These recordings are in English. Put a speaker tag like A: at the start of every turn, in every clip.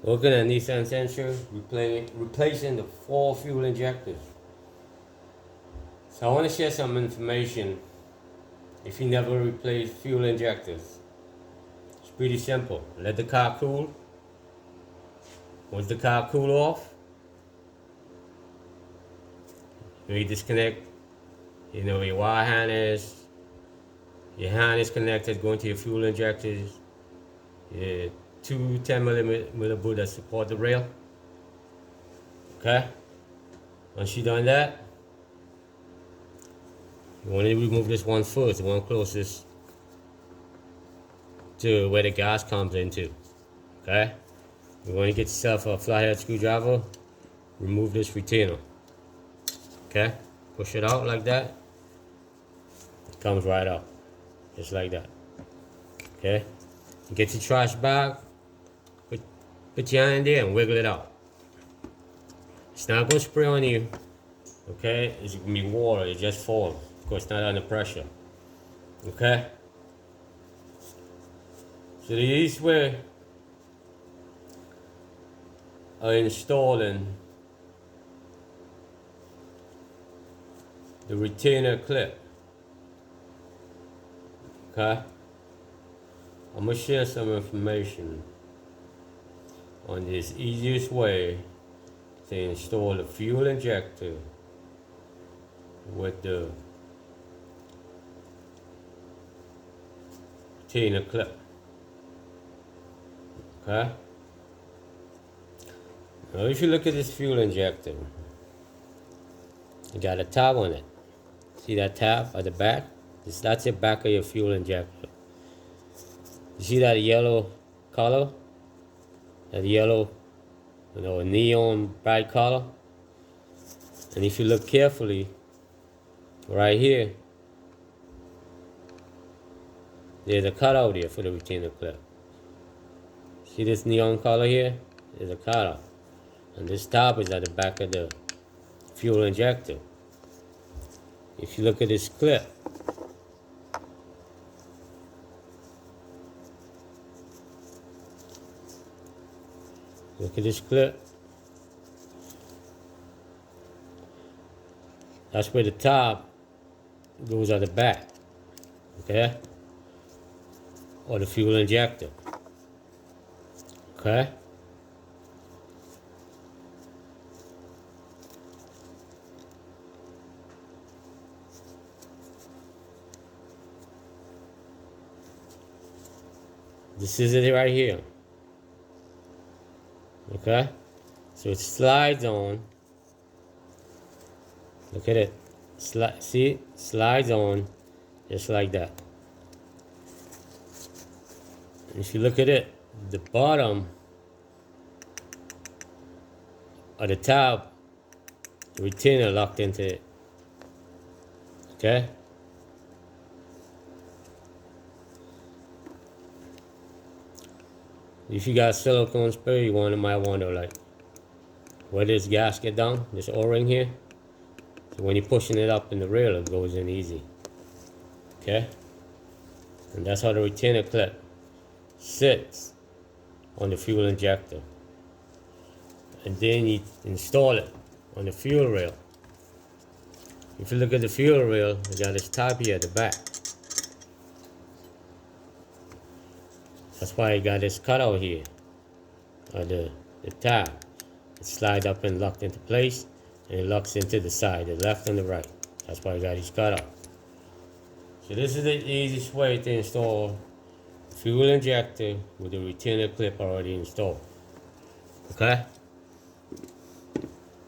A: Looking at Nissan Sentra, replacing the 4 fuel injectors. So I want to share some information if you never replace fuel injectors. It's pretty simple. Let the car cool. Once the car cool off, you disconnect, your wire harness. Your harness connected going to your fuel injectors. Your two 10mm bolts that support the rail. Okay? Once you done that, you want to remove this one first, the one closest to where the gas comes into. Okay? You want to get yourself a flathead screwdriver, remove this retainer. Okay? Push it out like that. It comes right out. Just like that. Okay? Get your trash bag, put your hand there and wiggle it out. It's not going to spray on you. Okay? It's going to be water, it just falls. Of course, it's not under pressure. Okay? So the easiest way of installing the retainer clip. Okay? I'm going to share some information on this easiest way to install the fuel injector with the retainer clip. Okay? Now if you look at this fuel injector, you got a tab on it. See that tab at the back? That's the back of your fuel injector. You see that yellow color? That yellow, neon bright color? And if you look carefully, right here, there's a cutout here for the retainer clip. See this neon color here? There's a cutout. And this tab is at the back of the fuel injector. If you look at this clip, that's where the top goes at the back, okay? Or the fuel injector, okay? This is it right here, okay? So it slides on. Look at it. See? Slides on just like that. And if you look at it, the bottom of the tab, the retainer locked into it. Okay? If you got silicone spray, you might wonder like, where this gasket down, this O-ring here. So when you're pushing it up in the rail, it goes in easy. Okay? And that's how the retainer clip sits on the fuel injector. And then you install it on the fuel rail. If you look at the fuel rail, you got this tab here at the back. That's why you got this cutout here, or the tab. It slides up and locked into place, and it locks into the side, the left and the right. That's why you got these cutouts. So this is the easiest way to install fuel injector with the retainer clip already installed. Okay?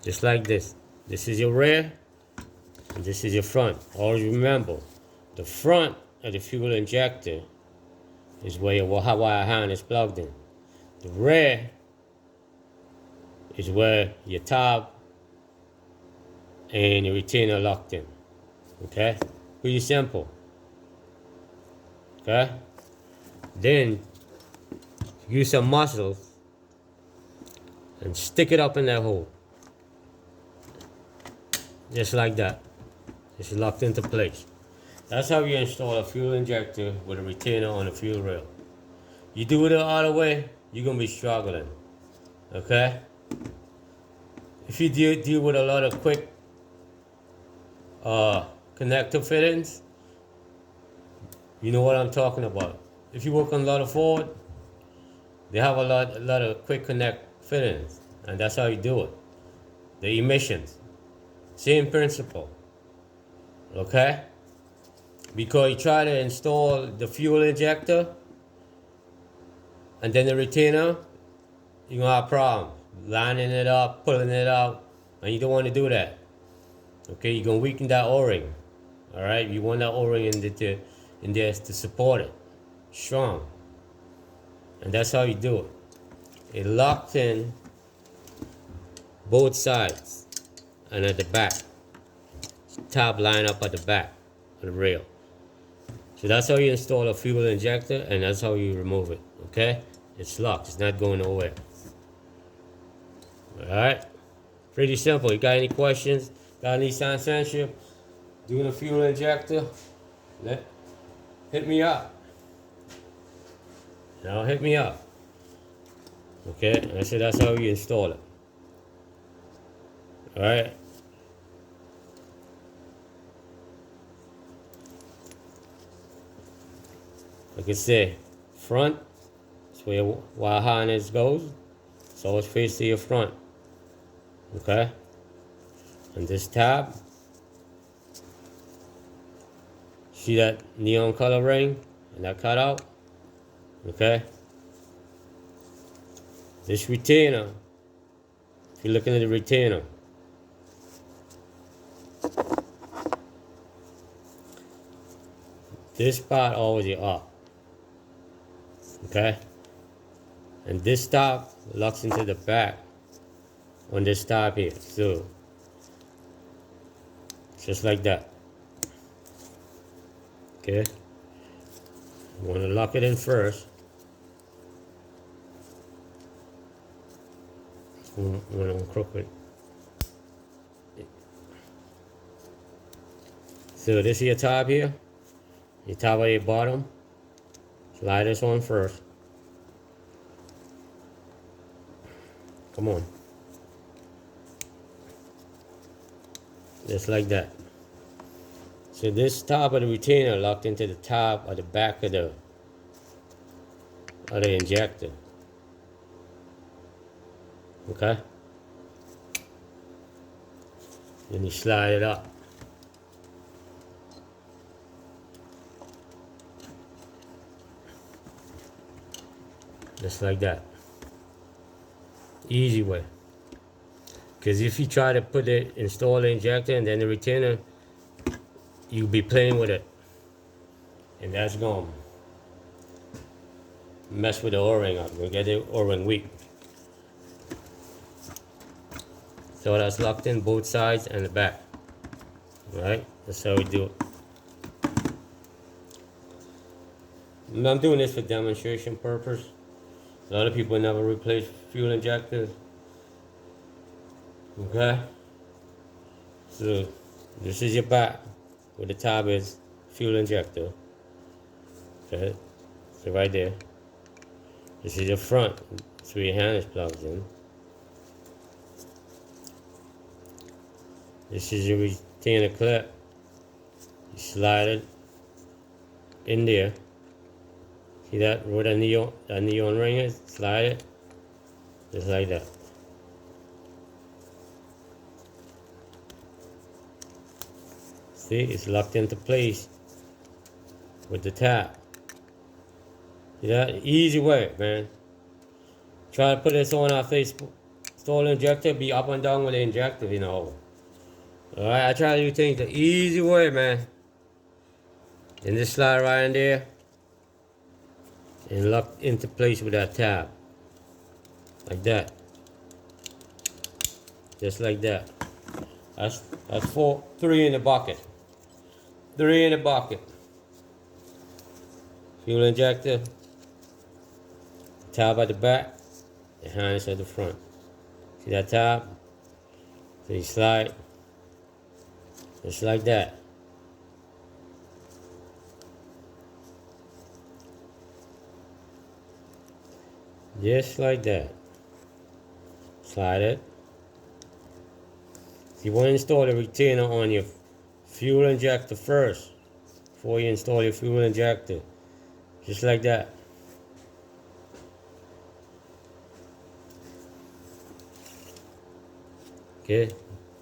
A: Just like this. This is your rear, and this is your front. Always remember, the front of the fuel injector is where your wire harness is plugged in. The rear is where your tab and your retainer locked in. Okay? Pretty simple. Okay? Then use some muscle and stick it up in that hole. Just like that. It's locked into place. That's how you install a fuel injector with a retainer on a fuel rail. You do it the other way, you're going to be struggling. Okay? If you deal with a lot of quick connector fittings, you know what I'm talking about. If you work on a lot of Ford, they have a lot of quick connect fittings, and that's how you do it. The emissions, same principle. Okay? Because you try to install the fuel injector and then the retainer, you're gonna have problems lining it up, pulling it out, and you don't want to do that. Okay, you're gonna weaken that O-ring. All right, you want that O-ring in there to support it, strong, and that's how you do it. It locked in both sides and at the back. Top line up at the back of the rail. So that's how you install a fuel injector, and that's how you remove it. Okay, it's locked. It's not going nowhere. All right, pretty simple. You got any questions? Got a Nissan Sentra doing a fuel injector? Hit me up. Now hit me up. Okay, I said that's how you install it. All right. Like I said, front is where wire harness goes. So it's face to your front. Okay. And this tab, see that neon color ring and that cutout? Okay. This retainer, if you're looking at the retainer, this part always up. Okay. And this stop locks into the back on this stop here. So just like that. Okay. You want to lock it in first. When I'm crooked. So this is your top here. Your top of your bottom. Slide this on first. Come on. Just like that. So this top of the retainer locked into the top of the back of the injector. Okay? Then you slide it up. Just like that. Easy way. Because if you try to install the injector and then the retainer, you'll be playing with it. And that's going to mess with the O-ring up. You'll get the O-ring weak. So that's locked in both sides and the back. Alright? That's how we do it. And I'm doing this for demonstration purpose. A lot of people never replace fuel injectors. Okay? So this is your back where the tab is, fuel injector. Okay? So right there. This is your front. That's where your harness plugs in. This is your retainer clip. You slide it in there. See that where that neon ring is? Slide it. Just like that. See, it's locked into place with the tab. See that? Easy way, man. Try to put this on our Facebook. Install the injector, be up and down with the injector, you know. Alright, I try to do things the easy way, man. And just slide right in there and lock into place with that tab. Like that. Just like that. That's 3 in the bucket. 3 in the bucket. Fuel injector. Tab at the back. The harness at the front. See that tab? So you slide. Just like that. Just like that. Slide it. You want to install the retainer on your fuel injector first before you install your fuel injector. Just like that. Okay,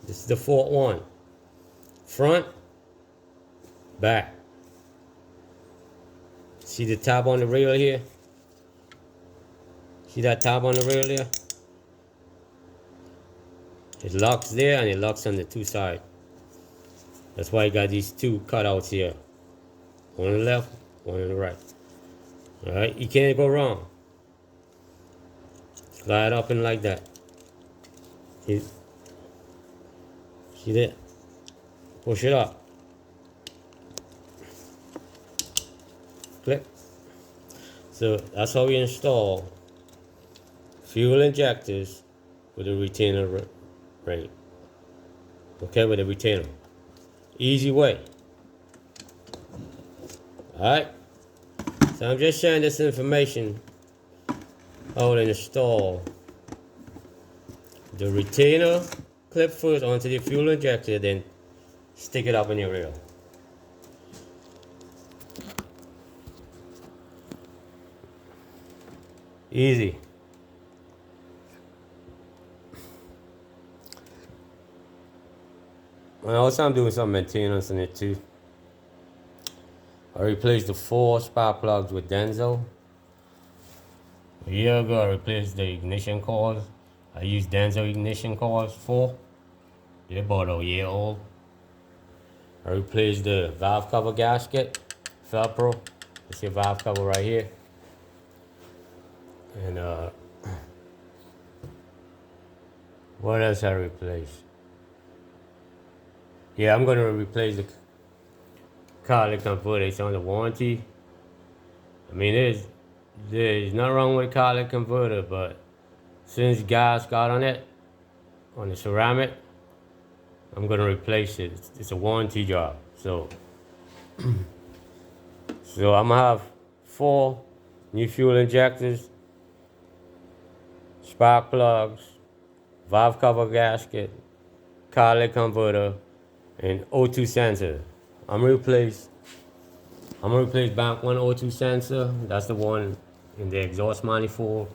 A: this is the fourth one. Front, back. See the tab on the rail here? See that tab on the rail there? It locks there and it locks on the two sides. That's why I got these two cutouts here. One on the left, one on the right. Alright, you can't go wrong. Slide up and like that. See that? Push it up. Click. So that's how we install fuel injectors with a retainer ring. Okay, with a retainer. Easy way. Alright. So I'm just sharing this information how to install the retainer clip first onto the fuel injector, then stick it up in your rail. Easy. And also I'm doing some maintenance on it too. I replaced the 4 spark plugs with Denso. A year ago I replaced the ignition coils. I used Denso ignition coils 4. They're about a year old. I replaced the valve cover gasket, Velcro. It's your valve cover right here. And what else I replaced? Yeah, I'm gonna replace the catalytic converter. It's under warranty. I mean, there's nothing wrong with the catalytic converter, but since gas got on it, on the ceramic, I'm gonna replace it. It's a warranty job. So I'm gonna have 4 new fuel injectors, spark plugs, valve cover gasket, catalytic converter, and O2 sensor. I'm gonna replace bank 1 O2 sensor. That's the one in the exhaust manifold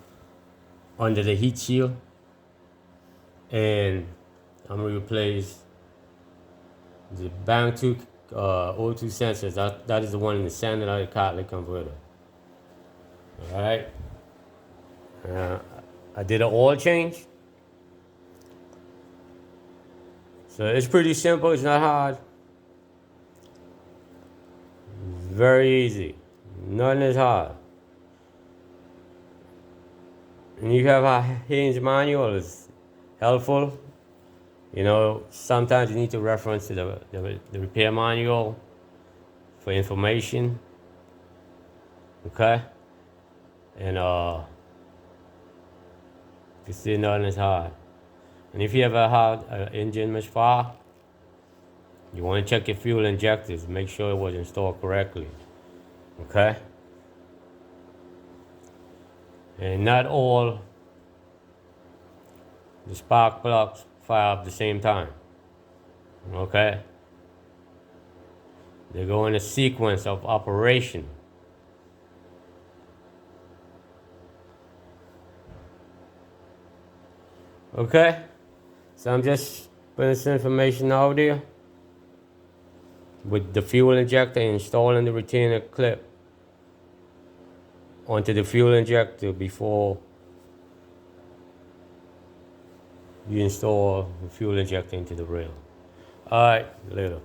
A: under the heat shield. And I'm gonna replace the bank 2 O2 sensors. That is the one in the center of the catalytic converter. Alright. I did an oil change. So it's pretty simple, it's not hard. Very easy. Nothing is hard. And you have a hinge manual, it's helpful. You know, sometimes you need to reference to the repair manual for information. Okay? And you see, nothing is hard. And if you ever had an engine misfire, you want to check your fuel injectors, make sure it was installed correctly. Okay? And not all the spark plugs fire up at the same time. Okay? They go in a sequence of operation. Okay? So I'm just putting some information out there with the fuel injector, installing the retainer clip onto the fuel injector before you install the fuel injector into the rail. Alright, later.